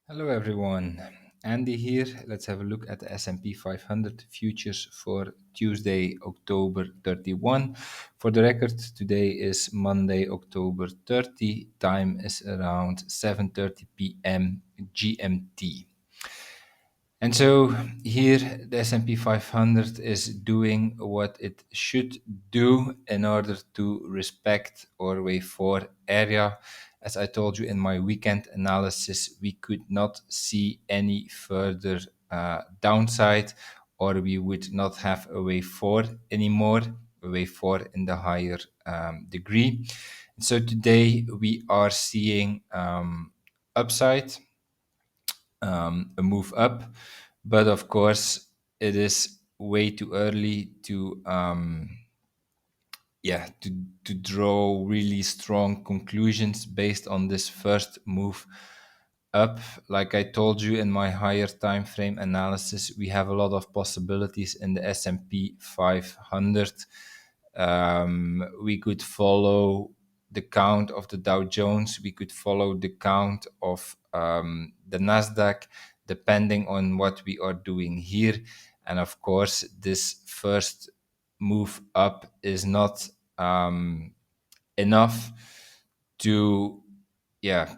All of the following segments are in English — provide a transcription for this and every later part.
Hello everyone, Andy here. Let's have a look at the S&P 500 futures for Tuesday, October 31. For the record, today is Monday, October 30. Time is around 7:30 p.m. GMT. And so here the S&P 500 is doing what it should do in order to respect our wave 4 area. As I told you in my weekend analysis, we could not see any further downside, or we would not have a wave 4 anymore, a wave 4 in the higher degree. So today we are seeing upside, a move up, but of course it is way too early to to draw really strong conclusions based on this first move up. Like I told you in my higher time frame analysis, we have a lot of possibilities in the S&P 500. We could follow the count of the Dow Jones, we could follow the count of the Nasdaq, depending on what we are doing here. And of course, this first move up is not enough to, yeah,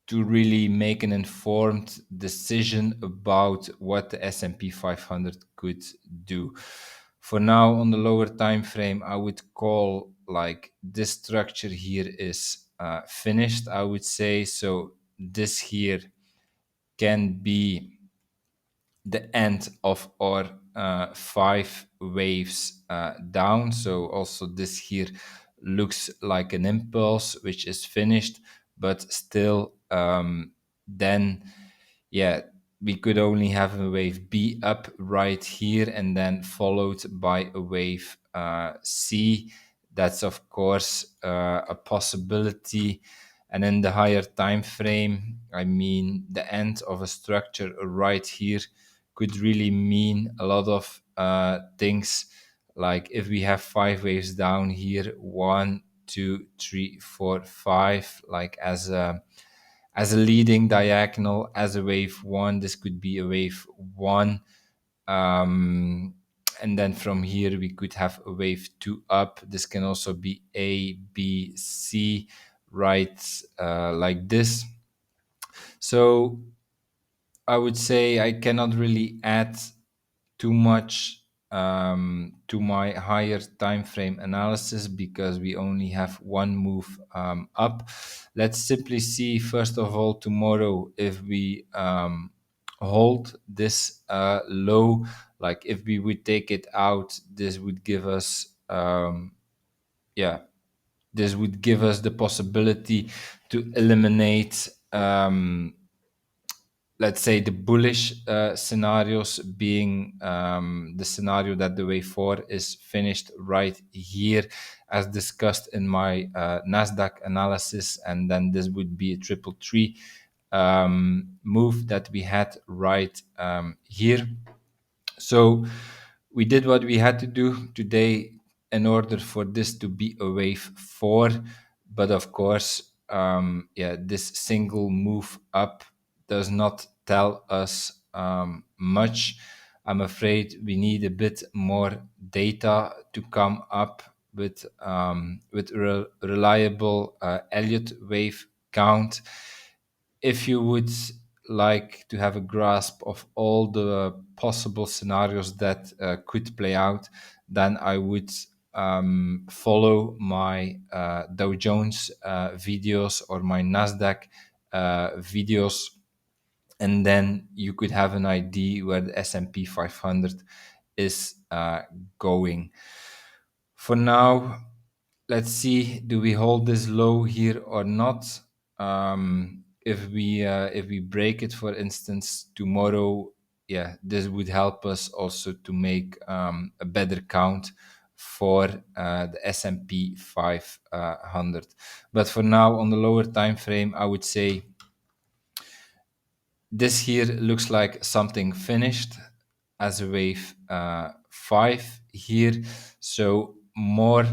to really make an informed decision about what the S&P 500 could do. For now, on the lower time frame, I would call like this structure here is finished, I would say. So this here can be the end of our 5 waves down. So also this here looks like an impulse, which is finished, but still then, yeah, we could only have a wave B up right here and then followed by a wave C. That's of course a possibility. And in the higher time frame, I mean, the end of a structure right here could really mean a lot of things. Like if we have 5 waves down here, 1, 2, 3, 4, 5, like as a leading diagonal, as a wave 1, this could be a wave 1. And then from here we could have a wave 2 up. This can also be A, B, C, right, like this. So I would say I cannot really add too much to my higher time frame analysis because we only have one move up. Let's simply see first of all tomorrow if we hold this low. Like if we would take it out, this would give us this would give us the possibility to eliminate let's say the bullish scenarios, being the scenario that the wave 4 is finished right here as discussed in my Nasdaq analysis, and then this would be a triple three move that we had right here. So we did what we had to do today in order for this to be a wave 4, but of course this single move up does not tell us much. I'm afraid we need a bit more data to come up with reliable Elliott Wave count. If you would like to have a grasp of all the possible scenarios that could play out, then I would follow my Dow Jones videos or my Nasdaq videos, and then you could have an idea where the S&P 500 is going. For now, let's see, do we hold this low here or not? If we break it, for instance, tomorrow, this would help us also to make a better count for the S&P 500. But for now, on the lower time frame, I would say this here looks like something finished as a wave 5 here. So more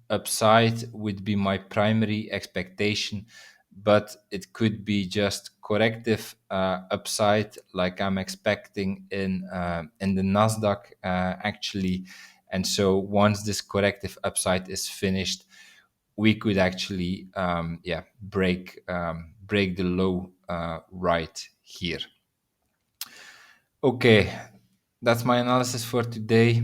upside would be my primary expectation but it could be just corrective upside, like I'm expecting in the Nasdaq actually. And so once this corrective upside is finished, we could actually break the low right here. Okay, that's my analysis for today.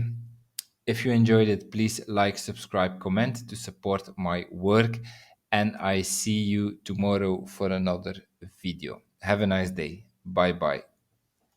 If you enjoyed it, please like, subscribe, comment to support my work. And I see you tomorrow for another video. Have a nice day. Bye bye.